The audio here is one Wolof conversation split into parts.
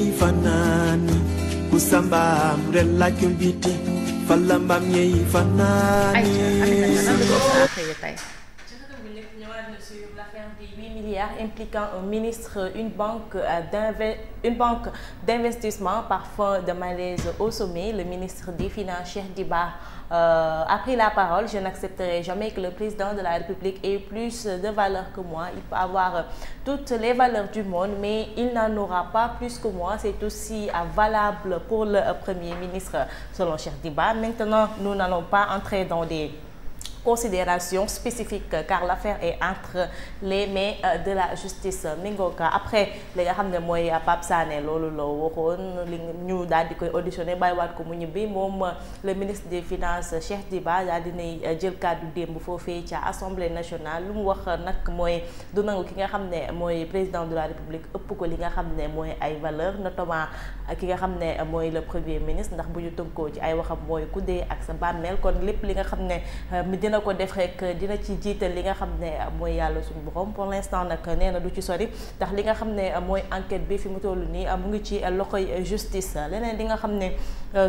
Fanani kusamba mrela kumbiti falamba mye fanani. Sur l'affaire des 8 milliards impliquant un ministre, une banque d'investissement par fond de malaise au sommet, le ministre des Finances, Cheikh Diba, a pris la parole. Je n'accepterai jamais que le président de la République ait plus de valeur que moi. Il peut avoir toutes les valeurs du monde, mais il n'en aura pas plus que moi. C'est aussi valable pour le Premier ministre, selon Cheikh Diba. Maintenant, nous n'allons pas entrer dans des considération spécifique car l'affaire est entre les mains de la justice mingoka. Après li nga xam ne mooy Pape Sané loolu la waxoon li ñu daal di koy auditionné bàyyiwaat ko mu ñibbi moom le ministre des finances Cheikh Diba daal dinay jël kàddu démb foofee ca assemblée nationale lu mu wax nag mooy du nangu ki nga xam ne mooy président de la république ëpp ko li nga xam ne mooy ay valeur notamment ki nga xam ne mooy le premier ministre ndax bu ñu tënkoo ci ay waxam mooy ku dee ak sa bàmmeel kon lépp li nga xam ne dina ko def rek dina ci jiital li nga xam ne mooy yàlla suñu borom pour l'instant nag nee na du ci sori ndax li nga xam ne mooy enquête bi fi mu toll nii mu ngi ci loxoy justice. Leneen li nga xam ne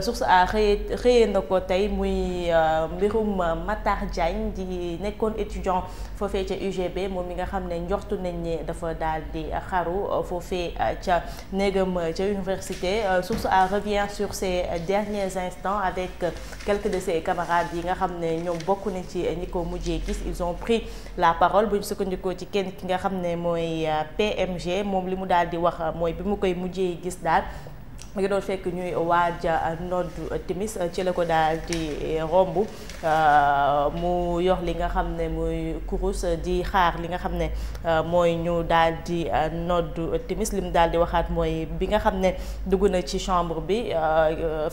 source a xëyee na ko tey muy mbirum Matar Diagne di nekkoon étudiant foofee ca UGB moom mi nga xam ne njortu nañ ne dafa daal di xaru foofee ca néegam ca université. Source a revient sur ces derniers instants avec quelques de ses camarades yi nga xam ne ñoom bokk nañ ci ñi ko mujjee gis. Ils ont pris la parole bu ñu sukkandikoo ci kenn ki nga xam ne mooy PMG moom li mu daal di wax mooy bi mu koy mujjee gis daal mu ngi doon fekk ñuy waaja noddu timis ci la ko daal di romb mu yor li nga xam ne muy kurus di xaar li nga xam ne mooy ñu daal di noddu timis li mu daal di waxaat mooy bi nga xam ne dugg na ci chambre bi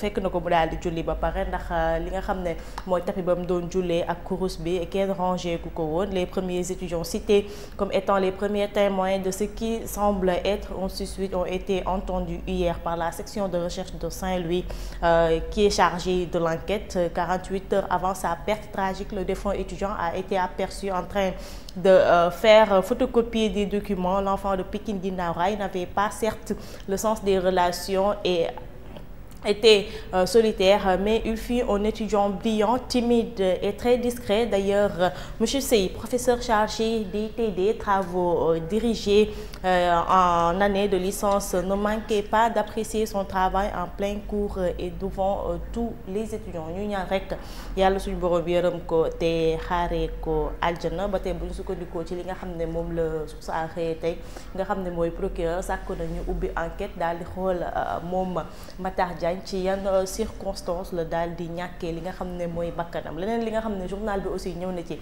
fekk na ko mu daal di julli ba pare ndax li nga xam ne mooy tapi ba mu doon jullee ak kurus bi kenn rangé ku ko woon. Les premiers étudiants cités comme étant les premiers témoins de ce qui semble être un suicide ont été entendus hier par la section de recherche de Saint-Louis qui est chargée de l'enquête. 48 heures avant sa perte tragique, le défunt étudiant a été aperçu en train de faire photocopier des documents. L'enfant de Pikine Guinaw Rail n'avait pas certes le sens des relations et était solitaire, mais il fut un étudiant brillant, timide et très discret. D'ailleurs, M. Sey, professeur chargé des TD, travaux dirigés en année de licence, ne manquait pas d'apprécier son travail en plein cours et devant tous les étudiants. ñu ñaan rek yàlla suñu borom yërëm ko te xaaree ko aljana. Ba tey bu ñu sukkandikoo ci li nga xam ne moom la source a xëyee tey nga xam ne mooy procureur sàkku nañu ubbi enquête daal di xool moom Matar Diagne ci yan circonstances la daal di ñàkkee li nga xam ne mooy bakkanam. Leneen li nga xam ne journal bi aussi ñëw na ci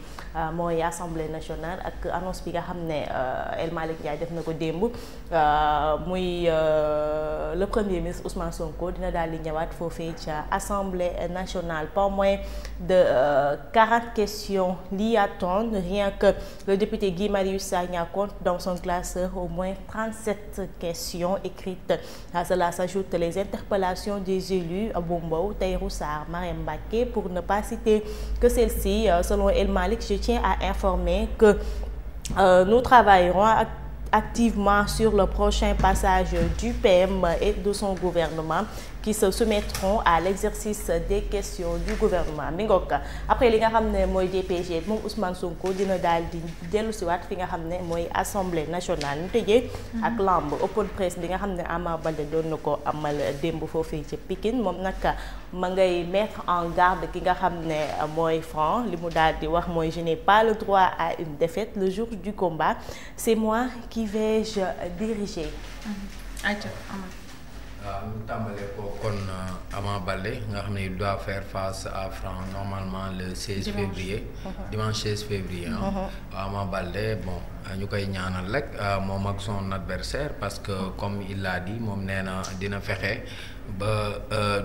mooy assemblée nationale ak annonce bi nga xam ne El Malick Ndiaye def na ko démb muy le premier ministre Ousmane Sonko dina daal di ñëwaat foofee ca assemblée nationale. Pas moins de 40 questions l'y attendent. Rien que le député Guy Marius Sagna compte dans son classeur au moins 37 questions écrites. À cela s'ajoutent les interpellations des élus Bombo, Tahirou Sarr, Marème Mbacké, pour ne pas citer que celle-ci. Selon El Malick, je tiens à informer que nous travaillerons activement sur le prochain passage du PM et de son gouvernement qui se soumettront à l'exercice des questions du gouvernement. Mi ngoog après li nga xam ne mooy DPG moom Ousmane Sonko dina daal di dellu si waat fi nga xam ne mooy assemblée nationale. Ñu tëjee ak lamb open press bi nga xam ne Ama Baldé doon na ko amal démb foofii ci Pikine. Moom nag ma ngay mettre en garde ki nga xam ne mooy Franc. Li mu daal di wax mooy je n'ai pas le droit à une défaite le jour du combat, c'est moi qui vais-je diriger. waaw ñu tàmbalee ko kon Ama Baldé nga xam ne il doit faire face à Franc normalement le 16 février. Dimanche 16 février. Ama Baldé bon ñu koy ñaanal rek moom ak son adversaire parce que comme il l'a dit moom nee na dina fexe ba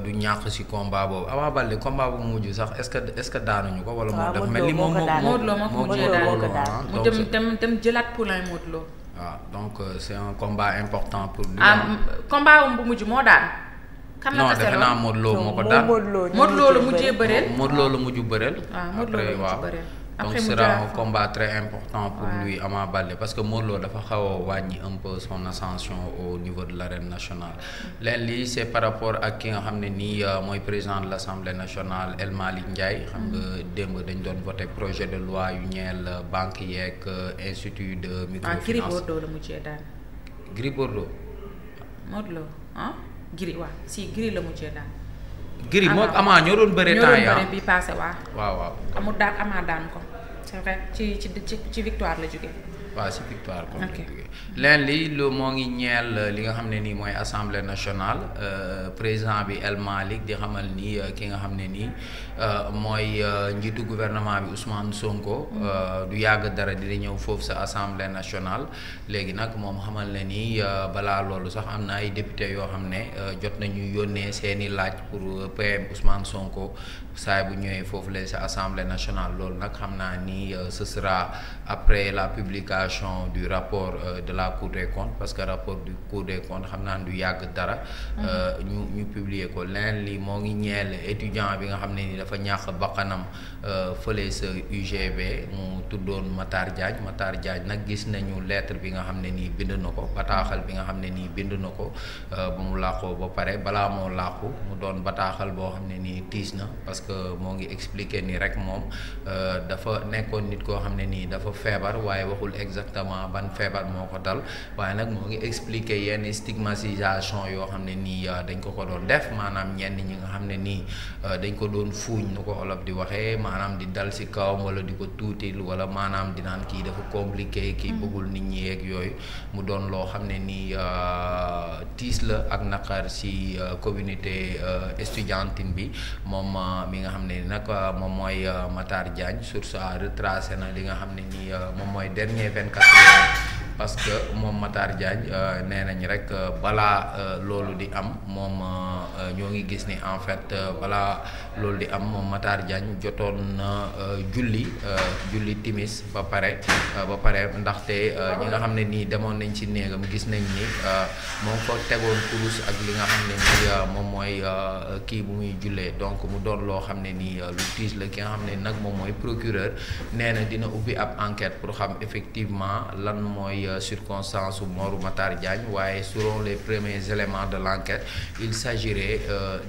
du ñàkk ci combat boobu. Ama Baldé combat bu mujj sax est-ce que daanuñu ko wala moom dafa mel ni moom Modou Lo moo ko daan mu dem jëlaat poulain Modou Lo. waaw donc c'est un combat important pour lui. combat bu mujj moo daan. kan la non tase defe naa Modou Lo moo ko daan. Modou Lo la mujjee bëreel. Modou Lo la mujj bëreel. waaw Modou Lo la mujj bëreel. donc ce sera un combat très important pour lui Ama Baldé parce que Modou Lô dafa xaw a wàññi un peu son ascension au niveau de l'arène nationale leen lii c'est par rapport ak ki nga xam ne nii mooy président de l'Assemblée nationale El Malick Ndiaye xam nga démb dañ doon voté projet de loi yu ñeel banque yeeg institut de microfinance. Gris Bordeaux la mujjee daan. Gris Bordeaux. Modou Lô Gris Gris la mujjee daan. Gris moom Ama ñoo doon bëre temps ñoo doon bëre bi passé waaw amul daan Ama daan ko c'est vrai ci victoire la jógee. waaw si victoire comme leen li lu moo ngi ñeel li nga xam ne nii mooy assemblée nationale président bi El Malick di xamal ni ki nga xam ne nii mooy njiitu gouvernement bi Ousmane Sonko du yàgg dara di ñëw foofu sa assemblée nationale léegi nag moom xamal ne nii balaa loolu sax am na ay député yoo xam ne jot nañu yónnee seeni laaj pour PM Ousmane Sonko saay bu ñëwee foofu la sa assemblée nationale loolu nag xam naa ni ce sera après la publication du rapport de la Cour des comptes parce que rapport du Cour des comptes xam naa du yàgg dara ñu publier ko leneen li moo ngi ñeel étudiant bi nga xam ne ni dafa ñàkk bakkanam fële sa UGB mu tuddoon Matar Diagne nag gis nañu lettre bi nga xam ne nii bind na ko bataaxal bi nga xam ne nii bind na ko ba mu làqoo ba pare balaa moo làqu mu doon bataaxal boo xam ne nii tiis na parce que moo ngi expliquer ni rek moom dafa nekkoon nit koo xam ne nii dafa feebar waaye waxul exactement ban feebar moo ko dal waaye nag moo ngi expliquer yenn stigmatisation yoo xam ne nii dañ ko doon def maanaam ñenn ñi nga xam ne nii dañ ko doon fuuñ nu ko olof di waxee maanaam di dal ci kawam wala di ko tuutil wala maanaam di naan kii dafa compliqué kii bëggul nit ñi yeeg yooyu mu doon loo xam ne nii tiis la ak naqar ci communauté estudiantine bi moom mi nga xam ne ni nag moom mooy Matar Diagne source a retracé na li nga xam ne nii moom mooy dernier 24 heures parce que moom Matar Diagne nee nañ rek balaa loolu di am moom ñoo ngi gis ni en fait balaa loolu di am moom Matar Diagne jotoon na julli timis ba pare ndaxte ñi nga xam ne nii demoon nañ ci néegam gis nañ ni moom ko tegoon kurus ak li nga xam ne nii moom mooy kii bu muy jullee donc mu doon loo xam ne nii lu tiis la ki nga xam ne nag moom mooy procureur nee na dina ubbi ab enquête pour xam effectivement lan mooy circonstance mooru Matar Diagne waaye selon les premiers éléments de l'enquête il s'agirait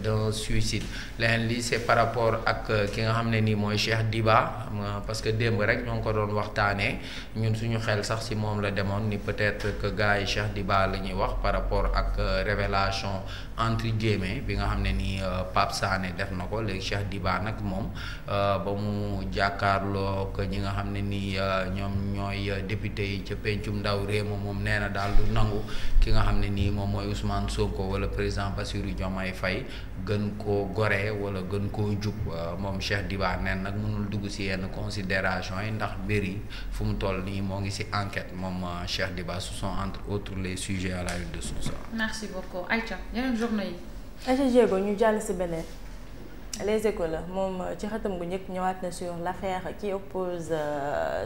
d'un suicide leneen li c'est par rapport ak ki nga xam ne nii mooy Cheikh Diba parce que démb rek ñoo ngi ko doon waxtaanee ñun suñu xel sax ci moom la demoon ni peut-être que gars yi Cheikh Diba la ñuy wax par rapport ak révélation entre guillemets bi nga xam ne nii Pape Sané def na ko léegi Cheikh Diba nag moom ba mu jàkkaarloo que ñi nga xam ne nii ñoom ñooy député yi ca pencum ndaw réew moom nee na daal du nangu ki nga xam ne nii moom mooy Ousmane Sonko wala président Bassirou Diomaye Faye gën koo goree wala gën koo jub moom Cheikh Diba neen nag mënul dugg ci yenn considération yi ndax mbir yi fu mu toll nii moo ngi ci enquête moom Cheikh Diba ce sont entre autres les sujets à la une de ce soir. Merci beaucoup Aïcha yeneen journaux yi. Aïcha Diego ñu jàll ci beneen. Les Échos la moom ci xëtam gu njëkk ñëwaat na sur l'affaire qui oppose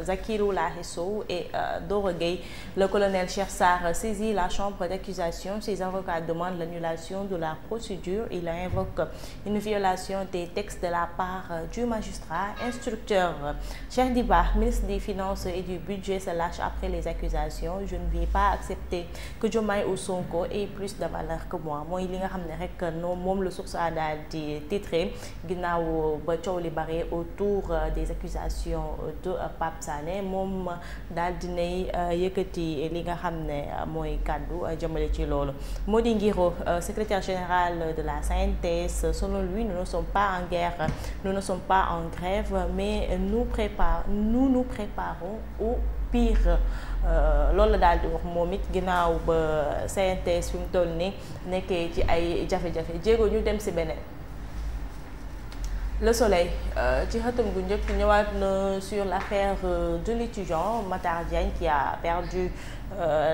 Zakirou Lahi Sow et Doro Gueye. Le colonel Cheikh Sarr saisit la chambre d'accusation. Ses avocats demandent l'annulation de la procédure. Il invoque une violation des textes de la part du magistrat instructeur. Cheikh Diba, ministre des Finances et du Budget, se lâche après les accusations. Je ne vais pas accepter que Diomaye ou Sonko ait plus de valeur que moi. Mooy li nga xam ne rek moom la source a daal di titré ginnaaw ba coow li bare autour des accusations de Pape Sané moom daal dinay yëkkati li nga xam ne mooy kàddu jëmale ci loolu. Mody Nguiro, secrétaire général de la CNTS, selon lui nous ne sommes pas en guerre, nous ne sommes pas en grève, mais nous nous préparons au pire. Loolu la daal di wax moom it ginnaaw ba CNTS fi mu toll ni nekkee ci ay jafe-jafe jéego ñu dem ci beneen. Le Soleil ci xëtam gu njëkk ñëwaat na sur l'affaire de l'étudiant Matar Diagne qui a perdu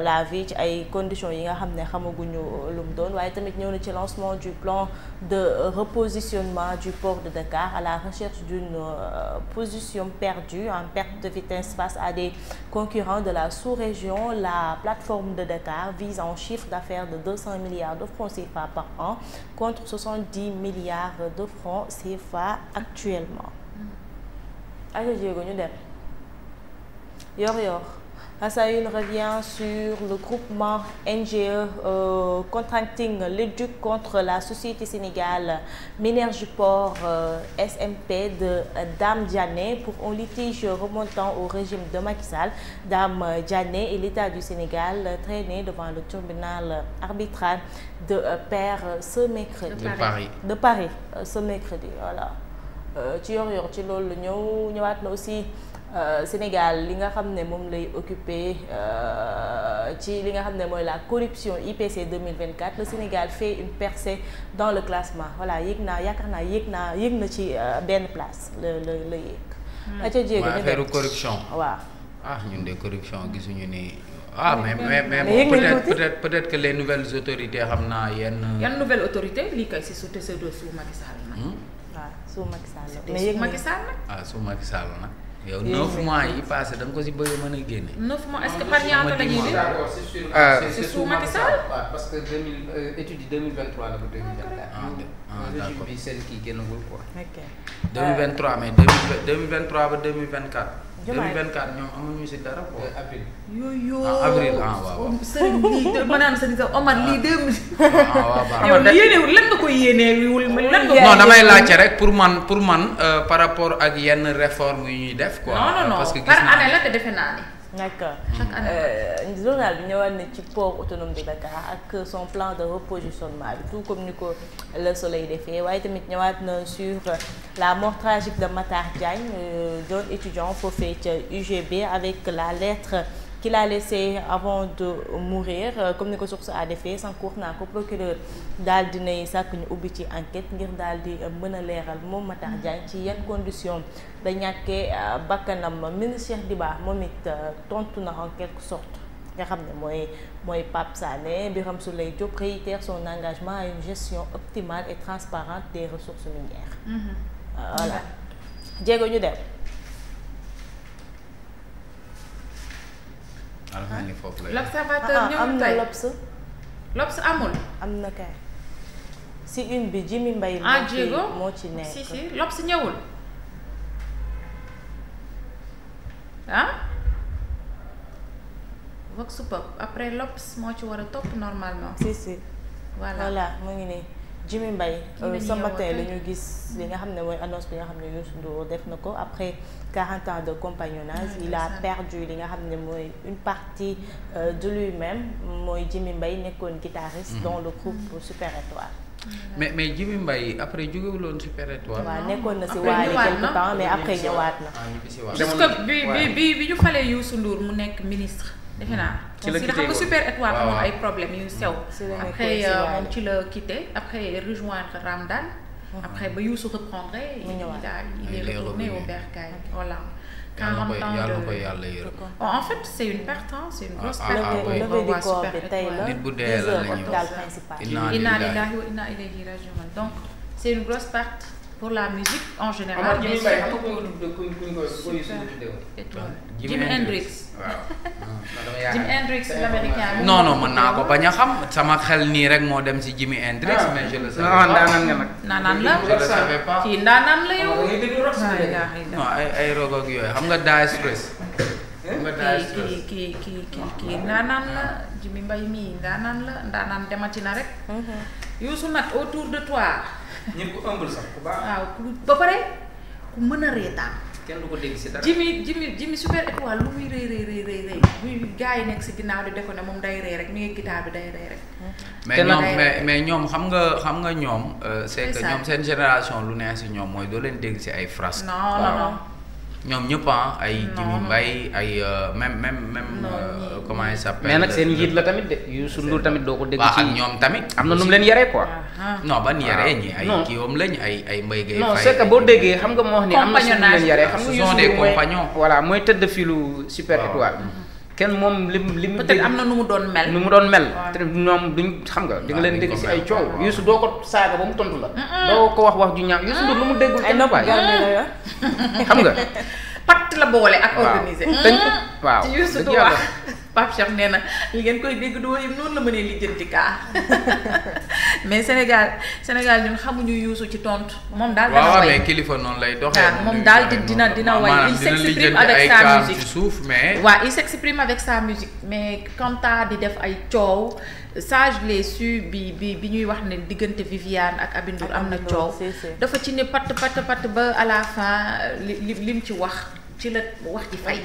la vie ci ay conditions yi nga xam ne xamaguñu lu mu doon waaye tamit ñëw na ci lancement du plan de repositionnement du port de Dakar à la recherche d'une position perdue en perte de vitesse face à des concurrents de la sous-région. La plateforme de Dakar vise un chiffre d'affaires de 200 milliards de francs CFA par an contre 70 milliards de francs CFA actuellement. Aja jéego ñu dem. Yor. La SAUN revient sur le groupement NGE Contracting l'éduc contre la société sénégale Minergie-Port SMP de Dame Diané pour un litige remontant au régime de Macky Sall. Dame Diané et l'État du Sénégal traînaient devant le tribunal arbitral de Paris ce mercredi. De Paris ce mercredi, voilà. ci yor ci loolu ñëwaat na aussi Sénégal li nga xam ne moom lay occupé ci li nga xam ne mooy la corruption IPC 2024 le Sénégal fait une percée dans le classement voilà yaakaar naa yéeg na ci benn place la yéeg. ca jéego ñu affaire corruption. waaw. ñun de corruption gisuñu ni. mais peut-être que les nouvelles autorités xam naa yan nouvelle autorité lii kay si sous Macky Sall nag. waaw sous Macky Sall. mais yéeg Macky Sall nag. sous Macky Sall nag. yow 9 mois yi passé da nga ko si bëgg mën a génne. 9 mois est-ce que par ñaata la ñuy c'est sous Macky Sall. parce que étude 2023 la ko 2024. d'accord bi seen kii génnagul quoi. ok 2023 mais 2023 ba 2024. 2024 ñoom amuñu si dara quoi. avril. avril waaw. sëriñ lii ma naan sëriñ sax Omar lii 2000. waaw yow yéenewul lan nga koy yéenewul lan nga. non damay laajte rek pour man par rapport ak yenn réforme yu ñuy def quoi. non parce que gis par naa année la te defe naa ni. d'accord chaque année. journal bi ñëwaat na ci port autonome de Dakar ak son plan de repositionnement bi tout comme ni ko Le Soleil defee waaye tamit ñëwaat na sur la mort tragique de Matar Diagne doon étudiant foofee ca UGB avec la lettre qu'il a laissée avant de mourir comme ni ko Source A defee sànq naa ko procureur daal dinay sàkk ñu ubbi ci enquête ngir daal di mën a leeral moom Matar Diagne ci yan condition da ñàkkee bakkanam ministre Cheikh Diba moom it tontu na en quelque sorte nga xam ne mooy Pape Sané Birame Souleye Diop réitère son engagement à une gestion optimale et transparente des ressources minières. Voilà jéego ñu dem. L'Observateur ñëw tey L'Obs amul. am na kay si une bi Jimi Mbaye moo ci nekk si L'Obs ñëwul Vox Pop après L'Obs moo ci war a topp normalement. si voilà mu ngi nii Jimi Mbaye ce matin la ñu gis li nga xam ne mooy annonce bi nga xam ne Youssou Ndour def na ko après 40 ans de compagnonnage il a perdu li nga xam ne mooy une partie de lui-même mooy Jimi Mbaye nekkoon guitariste dans le groupe Super Étoile. mais Jimi Mbaye après jógewuloon Super Étoile. waaw nekkoon na si Wally quelque temps mais après ñëwaat na. parce que bi ñu falee Youssou Ndour mu nekk ministre. defe naa ci la xam nga Super Étoile amoon ay problèmes yu sew. après moom ci la quitté après rejoindre Ramdan. après ba Youssou reprendre il est retourné au bercail voilà. 40 ans de en fait c'est une perte c'est une grosse perte pour waa Super Étoile. nit bu dee la ñu inna lillahi wa inna ilayhi rajiun donc c'est une grosse perte pour la musique en général. Jimi Hendrix. Jimi Hendrix l'américain. non mën naa ko bañ a xam sama xel nii rek moo dem ci Jimi Hendrix. mais je le savais pas. ndaanaan nga nag. ndaanaan la je le savais pas. kii ndaanaan la yow. non ay rock ak yooyu xam nga Dire Straits. xam nga Dire Straits. kii ndaanaan la Jimi Mbaye mii ndaanaan la ndaanaan demati na rek. Youssou nag autour de toi. ñëpp ku ëmbul sax ku baax. waaw ba pare ku mën a reetaan. kenn du ko dégg si dara. Jimi Super Étoile lu muy rëy buy gars yi nekk si ginnaaw di ko ne moom day rëy rek mi ngi guitare bi day rëy rek. mais ñoom xam nga ñoom. c'est que ñoom seen génération lu neex si ñoom mooy doo leen dégg si ay frasques. non. ñoom ñëpp ay Jimi Mbaye ay même comment il s'appelle. mais nag seen njiit la tamit de Youssou Ndour tamit doo ko dégg. ci ak ñoom tamit. am na nu mu leen yaree quoi. non ban yaree ñi ay kiiwam lañ ay Mbaye Gueye Faye. non c'est que boo déggee xam nga moo wax ni am na suñu leen yaree. xam nga ce sont des compagnons. voilà mooy tëdd filu Super Étoile. kenn moom li mu peut-être am na nu mu doon mel. te ñoom duñ xam nga di nga leen dégg si ay coow. Youssou doo ko saaga ba mu tontu la. doo ko wax ju ñaaw Youssou Ndour lu mu déggul. ay nopp garmi la yo xam nga. pacte la boole ak organisé. waaw Youssou du wax Pape Cheikh nee na li ngeen koy dégg du woyim noonu la mënee lijjanti kaa mais Sénégal ñun xamuñu Youssou ci tontu moom daal. waaw mais kilifa noonu lay doxee. moom daal dina way il s'exprime avec sa musique ci suuf mais. waaw il s'exprime avec sa musique mais quant à di def ay coow ça je l'ai su bi ñuy wax ne diggante Viviane ak Aby Ndour am na coow. dafa ci ne patt ba à la fin lim ci wax ci la wax ji fay.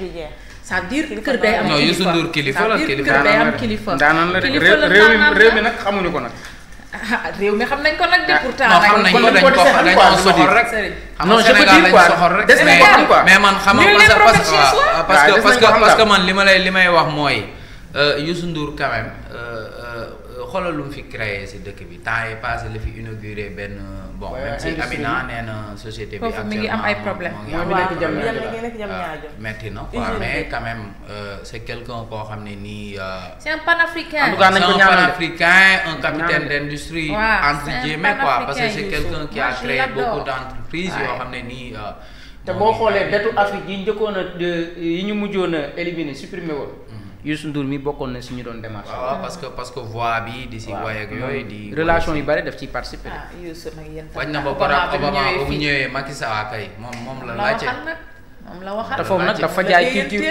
ça veut dire kër day am. non Youssou Ndour kilifa la kër day am kilifa. daanaan la réew mi nag xamuñu ko nag. réew mi xam nañ ko nag de pourtant. non xam nañ ko dañ ko soxor rek. xam nga Sénégal lañ soxor rek. mais man xam nga parce que man li may wax mooy Youssou Ndour quand même xoolal lu mu fi créé si dëkk bi temps yi passé la fi inauguré benn bon même si Amina nee na société bi actuellement mi ngi am ay problème metti na quoi mais quand même c'est quelqu'un koo xam ne nii c'est un panafricain en tout cas nañ ko c'est un ñaanal panafricain un capitaine d'industrie entre guillemets quoi parce que c'est quelqu'un qui a créé beaucoup d'entreprises yoo xam ne nii te boo xoolee betu Afrique yi njëkkoon a yi ñu mujjoon a éliminer supprimer woon Youssou Ndour mi bokkoon na si ñu doon démarche. waaw parce que voix bi di si woy ak yooyu di. relation yu bari def ciy participer. Youssou nag yéen bañ na ba Barack Obama bu mu ñëwee Macky Sall kay moom la laajte. moom la waxal te foofu nag dafa jaay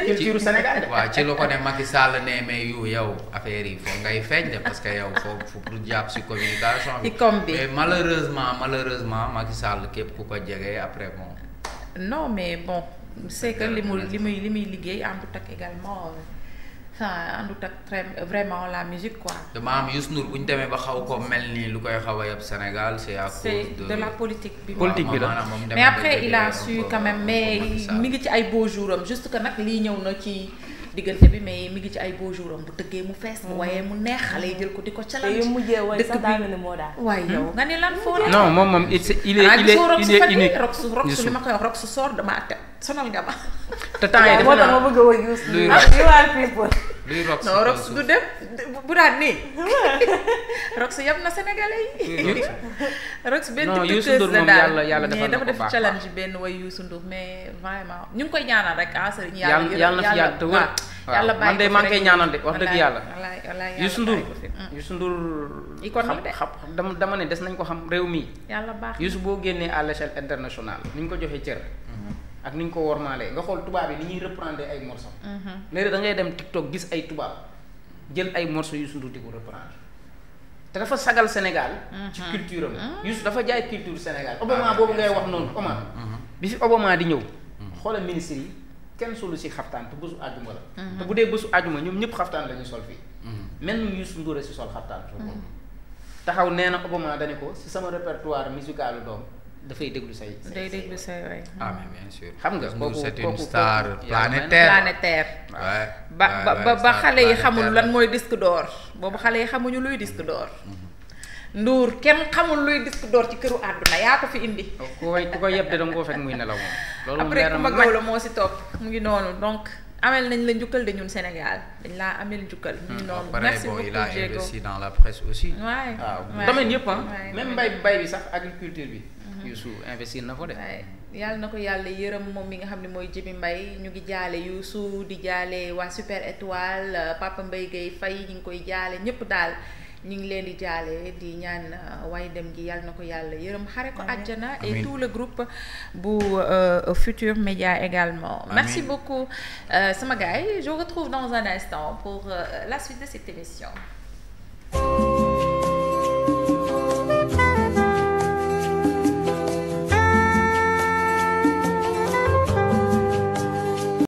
culture Sénégal. waaw ci lu ko ne Macky Sall ne mais yow affaire yi foog ngay feeñ de parce que yow foofu pour jàpp si communication bi. mais malheureusement Macky Sall képp ku ko jege après bon. non mais bon c'est que li muy liggéey àndut ak également. àndut ak très vraiment la musique quoi. dama am Youssou Ndour bu ñu demee ba xaw ko mel nii lu koy xaw a yab Sénégal c'est à cause de la politique bi. la mais après il a su quand même mais mi ngi ci ay beaux jours am juste que nag lii ñëw na ci diggante bi mais mi ngi ci ay beaux jours am bu tëggee mu fees. bu wayee mu neex xale yi jël ko di ko challenge. te yu mujjee woy sax daa mel ni moo daal. waaye yow nga ne lan foo la. non moom il est unique. Rox li ma koy wax Rox soor dama te sonal nga ma. te temps yi moo tax ma bëgg a woy Youssou. luy Rox non Rox du dem bu daan nii Rox yab na Sénégalais yi. Rox benn tiktokeuse la daal yàlla mais dafa def challenge benn way Youssou Ndour mais vraiment ñu ngi koy ñaanal rek ah sëriñ yàlla na fi yàgg te wër. yàlla bàyyi man de maa ngi koy ñaanal de wax dëgg yàlla. wallaay Youssou Ndour xam dama ne des nañ ko xam réew mi. yàlla baax Youssou boo génnee à l'échelle internationale ni ñu ko joxee cër. ak ni ñu ko wormaalee nga xool tubaab yi ni ñuy reprendre ay morceaux. léegi da ngay dem TikTok gis ay tubaab jël ay morceaux Youssou Ndour di ko reprendre te dafa sagal Sénégal. ci culture am. Youssou dafa jaay culture Sénégal. Obama boobu ngay wax noonu Omar. bi fi Obama di ñëw. xoolal ministre yi kenn solu si xaftaan te bésu àjjuma la. te bu dee bésu àjjuma ñoom ñëpp xaftaan la ñu sol fii. même Youssou Ndour si sol xaftaan. taxaw nee na Obama dañu ko si sama répertoire musical doom. dafay déglu say waay. ah mais bien sûr. xam nga kooku c'est une star planétaire. ba xale yi xamul lan mooy disque d'or boobu xale yi xamuñu luy disque d'or. Ndour kenn xamul luy disque d'or ci këru àdduna yaa ko fi indi. ku ko yeb de danga koo fekk muy nelaw moom. loolu après Coumba Gawlo moo si topp mu ngi noonu donc amel nañ la njukkal de ñun Sénégal dañ laa amel njukkal. mu ngi noonu merci beaucoup il a investi dans la presse aussi. waaw domaine yëpp même mbay bi sax agriculture bi. Youssou investir na ko de. yàlla na ko yàlla yërëm moom mi nga xam ne mooy Djiby Mbaye ñu ngi jaale Youssou di jaale waa Super Étoile Papa Mbaye Gueye Faye ñu ngi koy jaale ñëpp daal ñu ngi leen di jaale di ñaan waaye dem gi yàlla na ko yàlla yërëm xare ko àjjana et tout le groupe bu Futur Média également. Merci beaucoup sama gars yi je vous retrouve dans un instant pour la suite de cette émission.